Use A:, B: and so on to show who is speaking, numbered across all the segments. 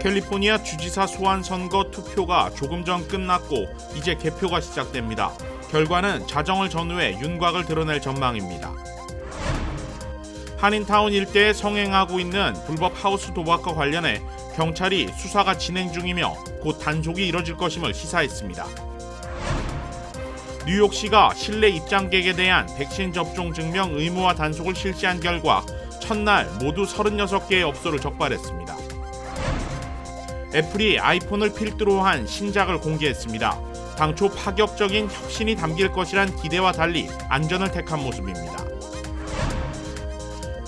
A: 캘리포니아 주지사 소환 선거 투표가 조금 전 끝났고 이제 개표가 시작됩니다. 결과는 자정을 전후해 윤곽을 드러낼 전망입니다. 한인타운 일대에 성행하고 있는 불법 하우스 도박과 관련해 경찰이 수사가 진행 중이며 곧 단속이 이뤄질 것임을 시사했습니다. 뉴욕시가 실내 입장객에 대한 백신 접종 증명 의무화 단속을 실시한 결과 첫날 모두 36개의 업소를 적발했습니다. 애플이 아이폰을 필두로 한 신작을 공개했습니다. 당초 파격적인 혁신이 담길 것이란 기대와 달리 안전을 택한 모습입니다.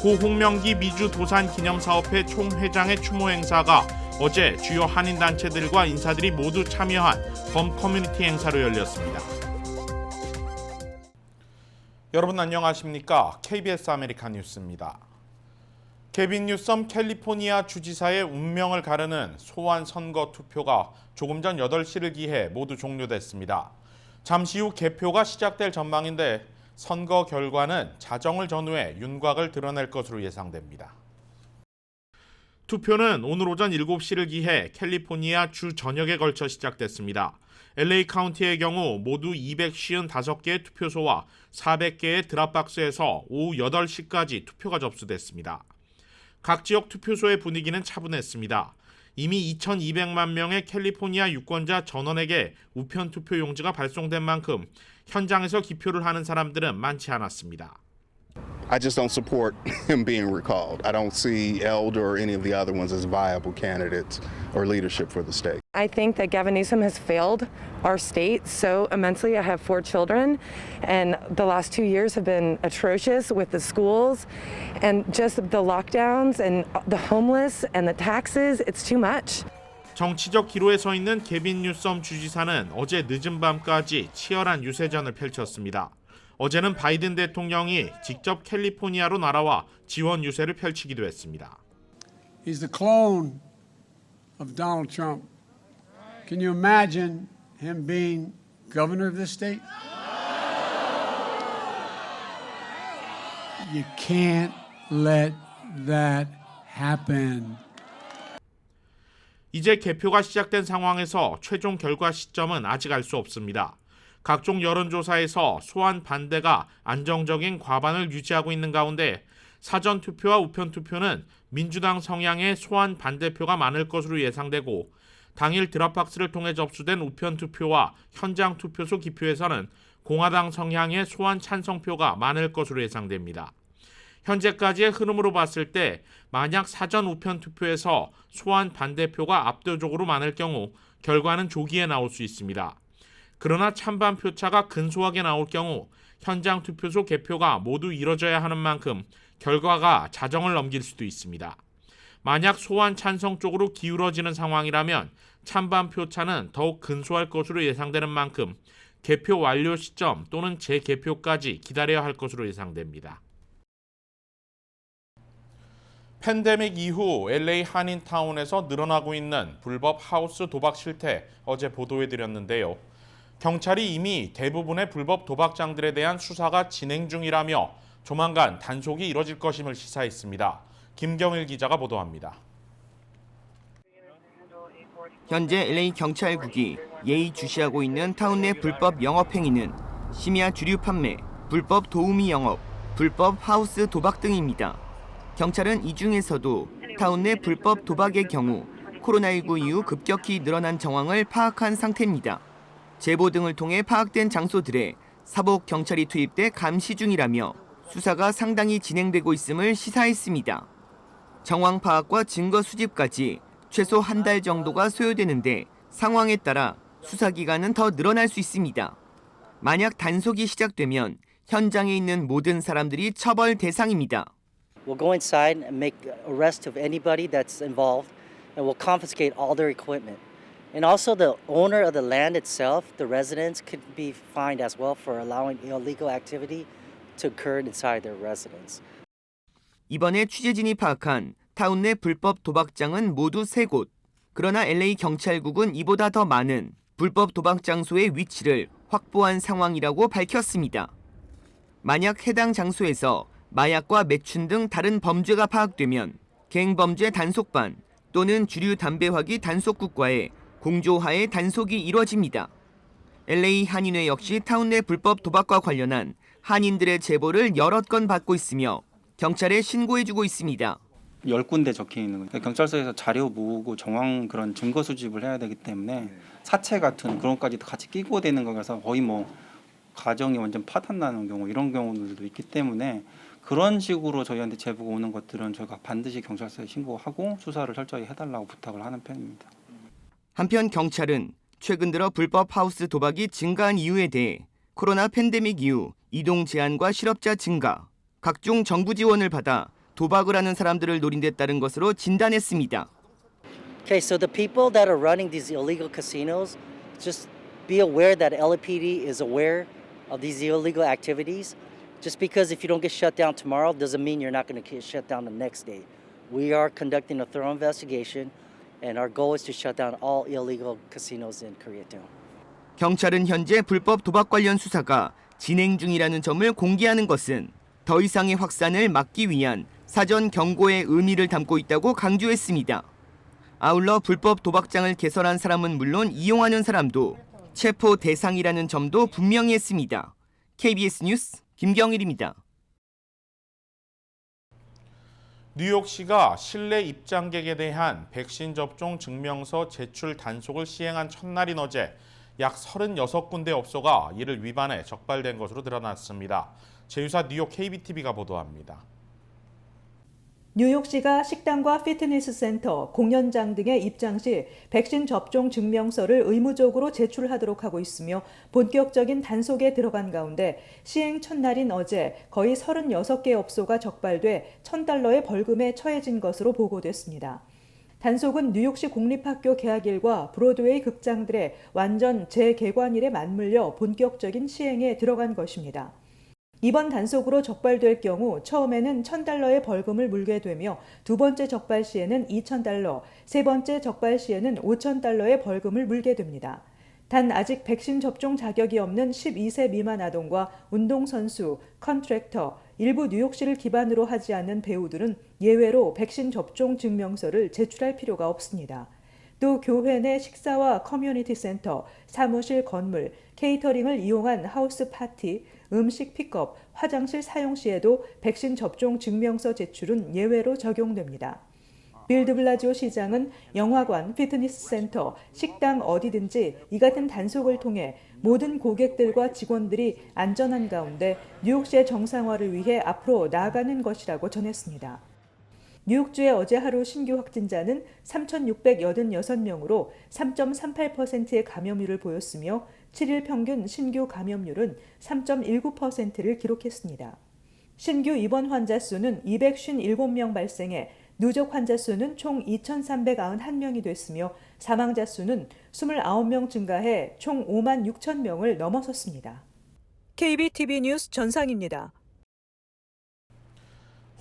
A: 고 홍명기 미주도산기념사업회 총회장의 추모 행사가 어제 주요 한인단체들과 인사들이 모두 참여한 범 커뮤니티 행사로 열렸습니다. 여러분 안녕하십니까? KBS 아메리카 뉴스입니다. 게빈 뉴섬 캘리포니아 주지사의 운명을 가르는 소환 선거 투표가 조금 전 8시를 기해 모두 종료됐습니다. 잠시 후 개표가 시작될 전망인데 선거 결과는 자정을 전후해 윤곽을 드러낼 것으로 예상됩니다. 투표는 오늘 오전 7시를 기해 캘리포니아 주 전역에 걸쳐 시작됐습니다. LA 카운티의 경우 모두 255개의 투표소와 400개의 드랍박스에서 오후 8시까지 투표가 접수됐습니다. 각 지역 투표소의 분위기는 차분했습니다. 이미 2,200만 명의 캘리포니아 유권자 전원에게 우편 투표 용지가 발송된 만큼 현장에서 기표를 하는 사람들은 많지 않았습니다.
B: I just don't support him being recalled. I don't see Elder or any of the other ones as viable candidates or leadership for the state.
C: I think that Gavin Newsom has failed our state so immensely. I have 4 children, and the last 2 years have been atrocious with the schools and just the lockdowns and the homeless and the taxes. It's too much.
A: 정치적 기로에 서 있는 게빈 뉴섬 주지사는 어제 늦은 밤까지 치열한 유세전을 펼쳤습니다. 어제는 바이든 대통령이 직접 캘리포니아로 날아와 지원 유세를 펼치기도 했습니다.
D: He's the clone of Donald Trump. Can you imagine him being governor of this state? You can't let that happen.
A: 이제 개표가 시작된 상황에서 최종 결과 시점은 아직 알 수 없습니다. 각종 여론조사에서 소환 반대가 안정적인 과반을 유지하고 있는 가운데 사전투표와 우편투표는 민주당 성향의 소환 반대표가 많을 것으로 예상되고 당일 드랍박스를 통해 접수된 우편투표와 현장 투표소 기표에서는 공화당 성향의 소환 찬성표가 많을 것으로 예상됩니다. 현재까지의 흐름으로 봤을 때 만약 사전 우편투표에서 소환 반대표가 압도적으로 많을 경우 결과는 조기에 나올 수 있습니다. 그러나 찬반 표차가 근소하게 나올 경우 현장 투표소 개표가 모두 이뤄져야 하는 만큼 결과가 자정을 넘길 수도 있습니다. 만약 소환 찬성 쪽으로 기울어지는 상황이라면 찬반 표차는 더욱 근소할 것으로 예상되는 만큼 개표 완료 시점 또는 재개표까지 기다려야 할 것으로 예상됩니다. 팬데믹 이후 LA 한인타운에서 늘어나고 있는 불법 하우스 도박 실태 어제 보도해드렸는데요. 경찰이 이미 대부분의 불법 도박장들에 대한 수사가 진행 중이라며 조만간 단속이 이뤄질 것임을 시사했습니다. 김경일 기자가 보도합니다.
E: 현재 LA 경찰국이 예의주시하고 있는 타운 내 불법 영업 행위는 심야 주류 판매, 불법 도우미 영업, 불법 하우스 도박 등입니다. 경찰은 이 중에서도 타운 내 불법 도박의 경우 코로나19 이후 급격히 늘어난 정황을 파악한 상태입니다. 제보 등을 통해 파악된 장소들에 사복 경찰이 투입돼 감시 중이라며 수사가 상당히 진행되고 있음을 시사했습니다. 정황 파악과 증거 수집까지 최소 한 달 정도가 소요되는데 상황에 따라 수사 기간은 더 늘어날 수 있습니다. 만약 단속이 시작되면 현장에 있는 모든 사람들이 처벌 대상입니다.
F: We'll go inside and make arrest of anybody that's involved, and we'll confiscate all their equipment. And also the owner of the land itself, the residents, could be fined as well for allowing illegal activity to occur inside their residence.
E: 이번에 취재진이 파악한 타운 내 불법 도박장은 모두 3곳. 그러나 LA 경찰국은 이보다 더 많은 불법 도박 장소의 위치를 확보한 상황이라고 밝혔습니다. 만약 해당 장소에서 마약과 매춘 등 다른 범죄가 파악되면 갱범죄 단속반, 또는 주류 담배 화기 단속국과의 공조하에 단속이 이뤄집니다. LA 한인회 역시 타운 내 불법 도박과 관련한 한인들의 제보를 여러 건 받고 있으며 경찰에 신고해주고 있습니다.
G: 10군데 적혀 있는 거예요. 경찰서에서 자료 모으고 정황 그런 증거 수집을 해야 되기 때문에 사체 같은 그런 것까지도 같이 끼고 되는 거라서 거의 뭐 가정이 완전 파탄 나는 경우 이런 경우들도 있기 때문에 그런 식으로 저희한테 제보가 오는 것들은 저희가 반드시 경찰서에 신고하고 수사를 철저히 해달라고 부탁을 하는 편입니다.
E: 한편 경찰은 최근 들어 불법 하우스 도박이 증가한 이유에 대해 코로나 팬데믹 이후 이동 제한과 실업자 증가, 각종 정부 지원을 받아 도박을 하는 사람들을 노린 데 따른 것으로 진단했습니다.
F: Okay, so the people that are running these illegal casinos, just be aware that LAPD is aware of these illegal activities. Just because if you don't get shut down tomorrow doesn't mean you're not going to get shut down the next day. We are conducting a thorough investigation, and our goal is to shut down all illegal casinos in Koreatown.
E: 경찰은 현재 불법 도박 관련 수사가 진행 중이라는 점을 공개하는 것은 더 이상의 확산을 막기 위한 사전 경고의 의미를 담고 있다고 강조했습니다. 아울러 불법 도박장을 개설한 사람은 물론 이용하는 사람도 체포 대상이라는 점도 분명히 했습니다. KBS 뉴스 김경일입니다.
A: 뉴욕시가 실내 입장객에 대한 백신 접종 증명서 제출 단속을 시행한 첫날인 어제 약 36군데 업소가 이를 위반해 적발된 것으로 드러났습니다. 제휴사 뉴욕 KBTV가 보도합니다.
H: 뉴욕시가 식당과 피트니스 센터, 공연장 등의 입장 시 백신 접종 증명서를 의무적으로 제출하도록 하고 있으며 본격적인 단속에 들어간 가운데 시행 첫날인 어제 거의 36개 업소가 적발돼 $1,000의 벌금에 처해진 것으로 보고됐습니다. 단속은 뉴욕시 공립학교 개학일과 브로드웨이 극장들의 완전 재개관일에 맞물려 본격적인 시행에 들어간 것입니다. 이번 단속으로 적발될 경우 처음에는 $1,000의 벌금을 물게 되며 두 번째 적발 시에는 $2,000, 세 번째 적발 시에는 $5,000의 벌금을 물게 됩니다. 단 아직 백신 접종 자격이 없는 12세 미만 아동과 운동선수, 컨트랙터, 일부 뉴욕시를 기반으로 하지 않는 배우들은 예외로 백신 접종 증명서를 제출할 필요가 없습니다. 또 교회 내 식사와 커뮤니티 센터, 사무실 건물, 케이터링을 이용한 하우스 파티, 음식 픽업, 화장실 사용 시에도 백신 접종 증명서 제출은 예외로 적용됩니다. 빌 드블라지오 시장은 영화관, 피트니스 센터, 식당 어디든지 이 같은 단속을 통해 모든 고객들과 직원들이 안전한 가운데 뉴욕시의 정상화를 위해 앞으로 나아가는 것이라고 전했습니다. 뉴욕주의 어제 하루 신규 확진자는 3,686명으로 3.38%의 감염률을 보였으며 7일 평균 신규 감염률은 3.19%를 기록했습니다. 신규 입원 환자 수는 257명 발생해 누적 환자 수는 총 2,391명이 됐으며 사망자 수는 29명 증가해 총 5만 6천 명을 넘어섰습니다. KBTV 뉴스 전상입니다.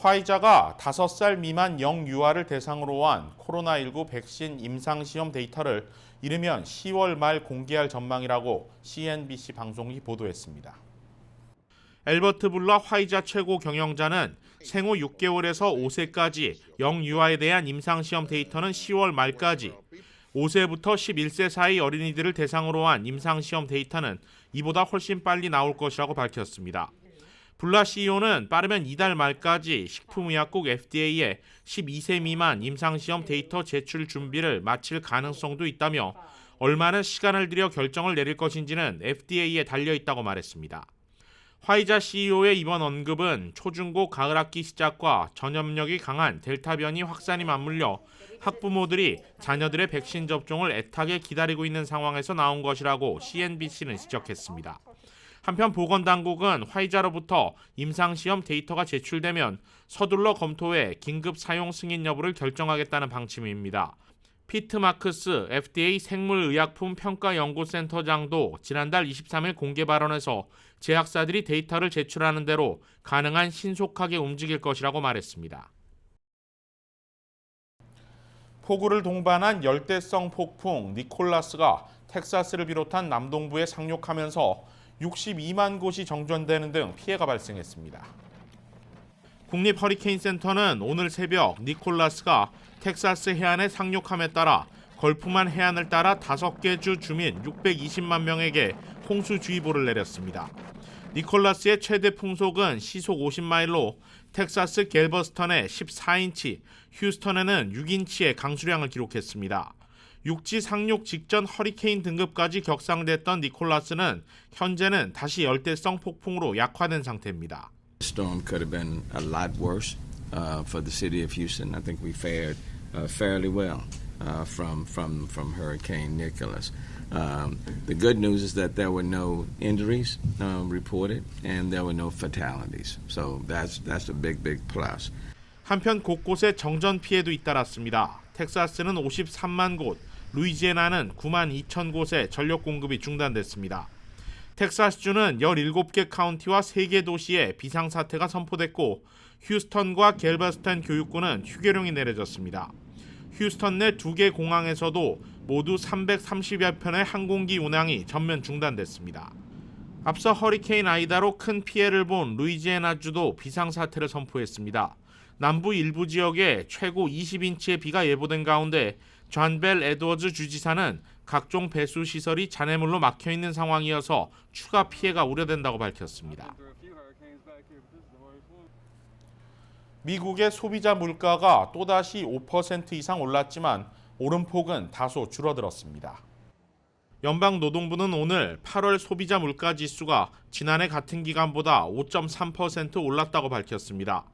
A: 화이자가 5살 미만 영유아를 대상으로 한 코로나19 백신 임상시험 데이터를 이르면 10월 말 공개할 전망이라고 CNBC 방송이 보도했습니다. 엘버트 불러 화이자 최고 경영자는 생후 6개월에서 5세까지 영유아에 대한 임상시험 데이터는 10월 말까지, 5세부터 11세 사이 어린이들을 대상으로 한 임상시험 데이터는 이보다 훨씬 빨리 나올 것이라고 밝혔습니다. 불라 CEO는 빠르면 이달 말까지 식품의약국 FDA에 12세 미만 임상시험 데이터 제출 준비를 마칠 가능성도 있다며 얼마나 시간을 들여 결정을 내릴 것인지는 FDA에 달려있다고 말했습니다. 화이자 CEO의 이번 언급은 초중고 가을학기 시작과 전염력이 강한 델타 변이 확산이 맞물려 학부모들이 자녀들의 백신 접종을 애타게 기다리고 있는 상황에서 나온 것이라고 CNBC는 지적했습니다. 한편 보건당국은 화이자로부터 임상시험 데이터가 제출되면 서둘러 검토해 긴급 사용 승인 여부를 결정하겠다는 방침입니다. 피트 마크스 FDA 생물의약품 평가연구센터장도 지난달 23일 공개 발언에서 제약사들이 데이터를 제출하는 대로 가능한 신속하게 움직일 것이라고 말했습니다. 폭우를 동반한 열대성 폭풍 니콜라스가 텍사스를 비롯한 남동부에 상륙하면서 62만 곳이 정전되는 등 피해가 발생했습니다. 국립 허리케인 센터는 오늘 새벽 니콜라스가 텍사스 해안에 상륙함에 따라 걸프만 해안을 따라 5개 주 주민 620만 명에게 홍수주의보를 내렸습니다. 니콜라스의 최대 풍속은 시속 50마일로 텍사스 갤버스턴에 14인치, 휴스턴에는 6인치의 강수량을 기록했습니다. 육지 상륙 직전 허리케인 등급까지 격상됐던 니콜라스는 현재는 다시 열대성 폭풍으로 약화된 상태입니다.
I: The storm could have been a lot worse for the city of Houston. I think we fared fairly well from Hurricane Nicholas. The good news is that there were no injuries reported and there were no fatalities. So that's a big plus.
A: 한편 곳곳에 정전 피해도 잇따랐습니다. 텍사스는 53만 곳, 루이지애나는 9만 2천 곳에 전력 공급이 중단됐습니다. 텍사스주는 17개 카운티와 3개 도시에 비상사태가 선포됐고 휴스턴과 갤버스턴 교육구는 휴교령이 내려졌습니다. 휴스턴 내 2개 공항에서도 모두 330여 편의 항공기 운항이 전면 중단됐습니다. 앞서 허리케인 아이다로 큰 피해를 본 루이지애나주도 비상사태를 선포했습니다. 남부 일부 지역에 최고 20인치의 비가 예보된 가운데 존 벨 에드워즈 주지사는 각종 배수 시설이 잔해물로 막혀있는 상황이어서 추가 피해가 우려된다고 밝혔습니다. 미국의 소비자 물가가 또다시 5% 이상 올랐지만 오름폭은 다소 줄어들었습니다. 연방노동부는 오늘 8월 소비자 물가 지수가 지난해 같은 기간보다 5.3% 올랐다고 밝혔습니다.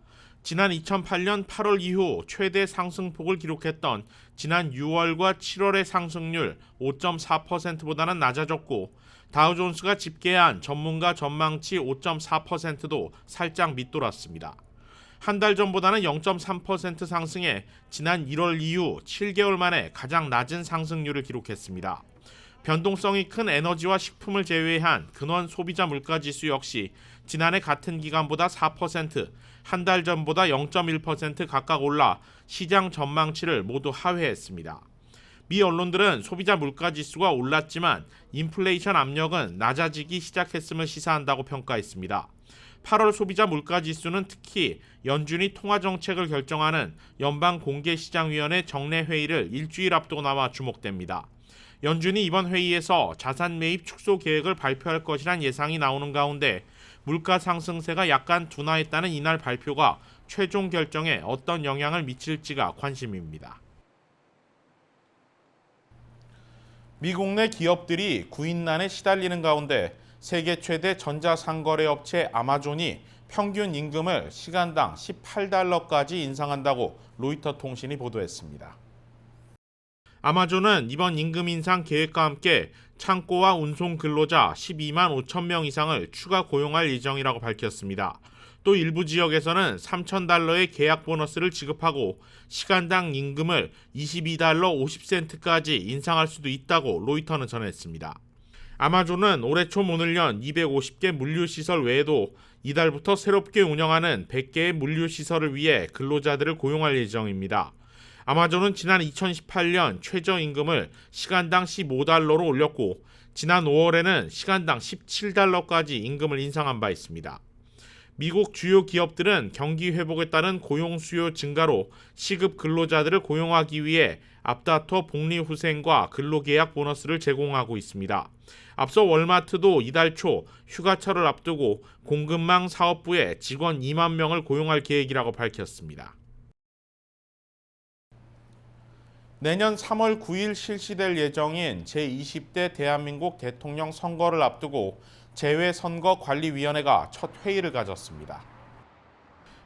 A: 지난 2008년 8월 이후 최대 상승폭을 기록했던 지난 6월과 7월의 상승률 5.4%보다는 낮아졌고 다우존스가 집계한 전문가 전망치 5.4%도 살짝 밑돌았습니다. 한 달 전보다는 0.3% 상승해 지난 1월 이후 7개월 만에 가장 낮은 상승률을 기록했습니다. 변동성이 큰 에너지와 식품을 제외한 근원 소비자 물가 지수 역시 지난해 같은 기간보다 4%, 한 달 전보다 0.1% 각각 올라 시장 전망치를 모두 하회했습니다. 미 언론들은 소비자 물가 지수가 올랐지만 인플레이션 압력은 낮아지기 시작했음을 시사한다고 평가했습니다. 8월 소비자 물가 지수는 특히 연준이 통화 정책을 결정하는 연방공개시장위원회 정례 회의를 일주일 앞두고 나와 주목됩니다. 연준이 이번 회의에서 자산 매입 축소 계획을 발표할 것이란 예상이 나오는 가운데 물가 상승세가 약간 둔화했다는 이날 발표가 최종 결정에 어떤 영향을 미칠지가 관심입니다. 미국 내 기업들이 구인난에 시달리는 가운데 세계 최대 전자상거래 업체 아마존이 평균 임금을 시간당 18달러까지 인상한다고 로이터 통신이 보도했습니다. 아마존은 이번 임금 인상 계획과 함께 창고와 운송 근로자 12만 5천 명 이상을 추가 고용할 예정이라고 밝혔습니다. 또 일부 지역에서는 3,000달러의 계약 보너스를 지급하고 시간당 임금을 22달러 50센트까지 인상할 수도 있다고 로이터는 전했습니다. 아마존은 올해 초 문을 연 250개 물류시설 외에도 이달부터 새롭게 운영하는 100개의 물류시설을 위해 근로자들을 고용할 예정입니다. 아마존은 지난 2018년 최저임금을 시간당 15달러로 올렸고 지난 5월에는 시간당 17달러까지 임금을 인상한 바 있습니다. 미국 주요 기업들은 경기 회복에 따른 고용 수요 증가로 시급 근로자들을 고용하기 위해 앞다퉈 복리후생과 근로계약 보너스를 제공하고 있습니다. 앞서 월마트도 이달 초 휴가철을 앞두고 공급망 사업부에 직원 2만 명을 고용할 계획이라고 밝혔습니다. 내년 3월 9일 실시될 예정인 제20대 대한민국 대통령 선거를 앞두고 재외선거관리위원회가 첫 회의를 가졌습니다.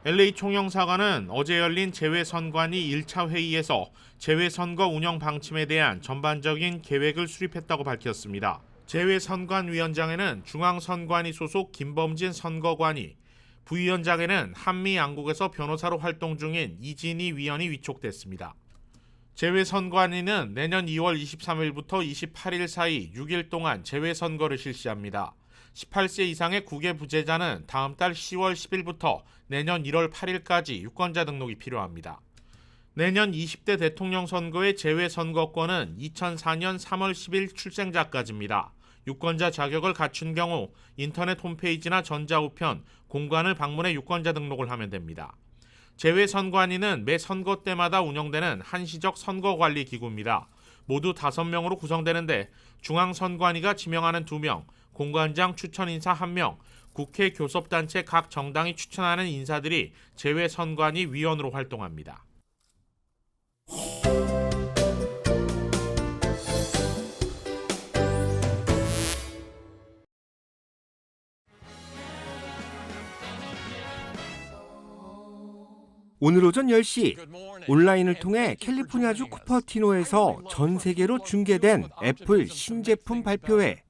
A: LA 총영사관은 어제 열린 재외선관위 1차 회의에서 재외선거 운영 방침에 대한 전반적인 계획을 수립했다고 밝혔습니다. 재외선관위원장에는 중앙선관위 소속 김범진 선거관이, 부위원장에는 한미양국에서 변호사로 활동 중인 이진희 위원이 위촉됐습니다. 재외선관위는 내년 2월 23일부터 28일 사이 6일 동안 재외선거를 실시합니다. 18세 이상의 국외 부재자는 다음 달 10월 10일부터 내년 1월 8일까지 유권자 등록이 필요합니다. 내년 20대 대통령 선거의 재외선거권은 2004년 3월 10일 출생자까지입니다. 유권자 자격을 갖춘 경우 인터넷 홈페이지나 전자우편, 공관을 방문해 유권자 등록을 하면 됩니다. 재외선관위는 매 선거 때마다 운영되는 한시적 선거관리기구입니다. 모두 5명으로 구성되는데 중앙선관위가 지명하는 2명, 공관장 추천 인사 1명, 국회 교섭단체 각 정당이 추천하는 인사들이 재외선관위 위원으로 활동합니다.
J: 오늘 오전 10시 온라인을 통해 캘리포니아주 쿠퍼티노에서 전 세계로 중계된 애플 신제품 발표회.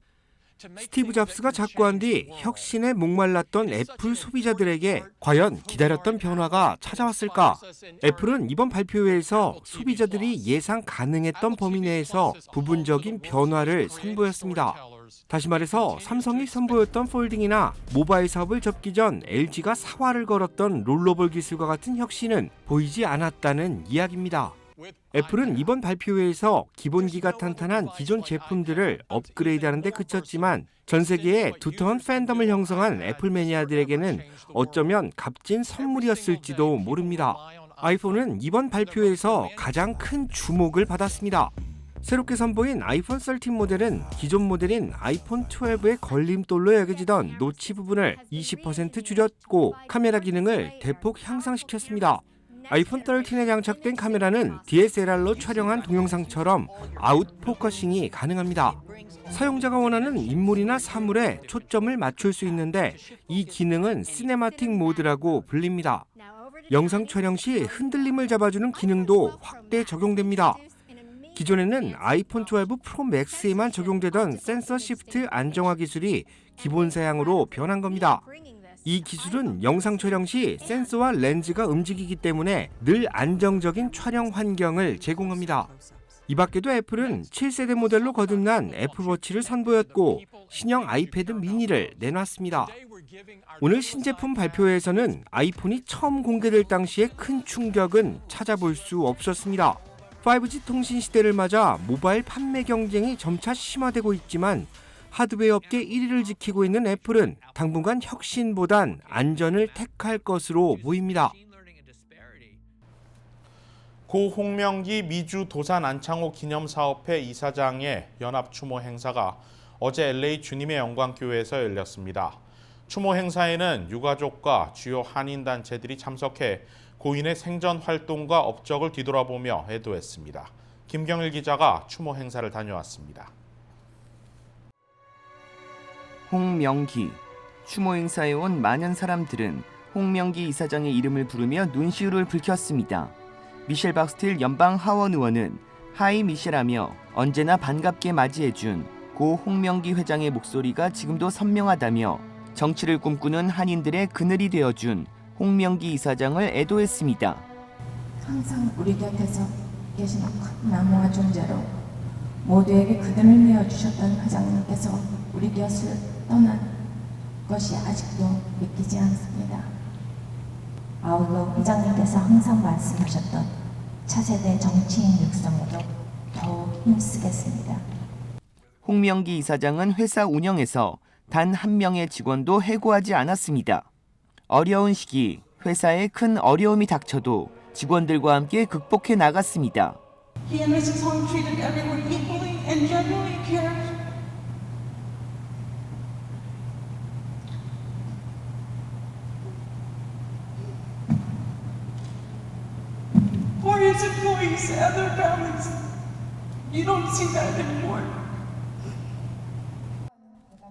J: 스티브 잡스가 작고한 뒤 혁신에 목말랐던 애플 소비자들에게 과연 기다렸던 변화가 찾아왔을까? 애플은 이번 발표회에서 소비자들이 예상 가능했던 범위 내에서 부분적인 변화를 선보였습니다. 다시 말해서 삼성이 선보였던 폴딩이나 모바일 사업을 접기 전 LG가 사활을 걸었던 롤러볼 기술과 같은 혁신은 보이지 않았다는 이야기입니다. 애플은 이번 발표회에서 기본기가 탄탄한 기존 제품들을 업그레이드하는 데 그쳤지만 전 세계에 두터운 팬덤을 형성한 애플 매니아들에게는 어쩌면 값진 선물이었을지도 모릅니다. 아이폰은 이번 발표회에서 가장 큰 주목을 받았습니다. 새롭게 선보인 아이폰 13 모델은 기존 모델인 아이폰 12의 걸림돌로 여겨지던 노치 부분을 20% 줄였고 카메라 기능을 대폭 향상시켰습니다. 아이폰 13에 장착된 카메라는 DSLR로 촬영한 동영상처럼 아웃포커싱이 가능합니다. 사용자가 원하는 인물이나 사물에 초점을 맞출 수 있는데 이 기능은 시네마틱 모드라고 불립니다. 영상 촬영 시 흔들림을 잡아주는 기능도 확대 적용됩니다. 기존에는 아이폰 12 프로 맥스에만 적용되던 센서 시프트 안정화 기술이 기본 사양으로 변한 겁니다. 이 기술은 영상 촬영 시 센서와 렌즈가 움직이기 때문에 늘 안정적인 촬영 환경을 제공합니다. 이 밖에도 애플은 7세대 모델로 거듭난 애플워치를 선보였고 신형 아이패드 미니를 내놨습니다. 오늘 신제품 발표회에서는 아이폰이 처음 공개될 당시의 큰 충격은 찾아볼 수 없었습니다. 5G 통신 시대를 맞아 모바일 판매 경쟁이 점차 심화되고 있지만 하드웨어 업계 1위를 지키고 있는 애플은 당분간 혁신보단 안전을 택할 것으로 보입니다.
A: 고 홍명기 미주 도산 안창호 기념사업회 이사장의 연합 추모 행사가 어제 LA 주님의 영광교회에서 열렸습니다. 추모 행사에는 유가족과 주요 한인단체들이 참석해 고인의 생전 활동과 업적을 뒤돌아보며 애도했습니다. 김경일 기자가 추모 행사를 다녀왔습니다.
E: 홍명기. 추모 행사에 온 많은 사람들은 홍명기 이사장의 이름을 부르며 눈시울을 붉혔습니다. 미셸 박스틸 연방 하원 의원은 하이 미셸하며 언제나 반갑게 맞이해준 고 홍명기 회장의 목소리가 지금도 선명하다며 정치를 꿈꾸는 한인들의 그늘이 되어준 홍명기 이사장을 애도했습니다.
K: 항상 우리 곁에서 계시는 큰 나무와 존재로 모두에게 그늘을 내어주셨던 회장님께서 우리 곁을 떠난 것이 아직도 믿기지 않습니다. 아울러 회장님께서 항상 말씀하셨던 차세대 정치인 육성에도 더욱 힘쓰겠습니다.
E: 홍명기 이사장은 회사 운영에서 단 한 명의 직원도 해고하지 않았습니다. 어려운 시기 회사에 큰 어려움이 닥쳐도 직원들과 함께 극복해 나갔습니다.
K: He and Mrs. Hong treated everyone equally and genuinely cared. For his employees and their families, you don't see that anymore.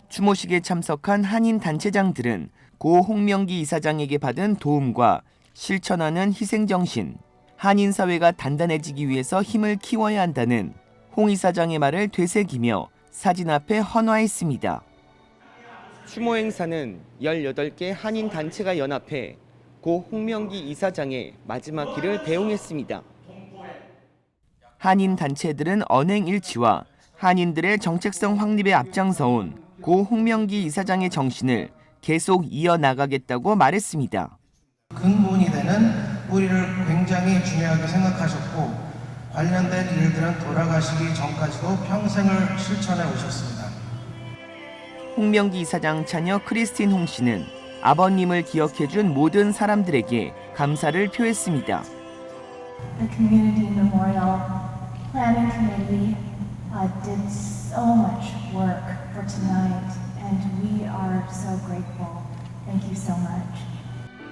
E: 추모식에 참석한 한인 단체장들은 고 홍명기 이사장에게 받은 도움과 실천하는 희생정신, 한인 사회가 단단해지기 위해서 힘을 키워야 한다는 홍 이사장의 말을 되새기며 사진 앞에 헌화했습니다. 추모 행사는 18개 한인 단체가 연합해 고 홍명기 이사장의 마지막 길을 배웅했습니다. 한인 단체들은 언행 일치와 한인들의 정책성 확립에 앞장서온 고 홍명기 이사장의 정신을 계속 이어나가겠다고 말했습니다.
L: 근본이 되는 뿌리를 굉장히 중요하게 생각하셨고 관련된 일들은 돌아가시기 전까지도 평생을 실천해 오셨습니다.
E: 홍명기 이사장 자녀 크리스틴 홍 씨는 아버님을 기억해준 모든 사람들에게 감사를 표했습니다.
M: The Community Memorial Planning Committee did so much work for tonight, and we are so grateful. Thank you so much.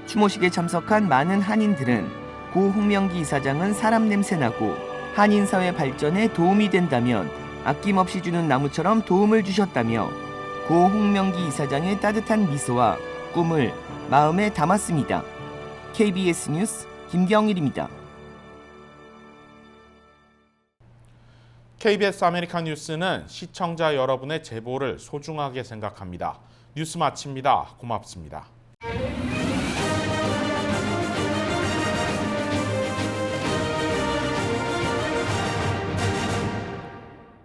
E: 추모식에 참석한 많은 한인들은 고 홍명기 이사장은 사람 냄새나고 한인 사회 발전에 도움이 된다면 아낌없이 주는 나무처럼 도움을 주셨다며 고 홍명기 이사장의 따뜻한 미소와 꿈을 마음에 담았습니다. KBS 뉴스 김경일입니다.
A: KBS 아메리칸 뉴스는 시청자 여러분의 제보를 소중하게 생각합니다. 뉴스 마칩니다. 고맙습니다.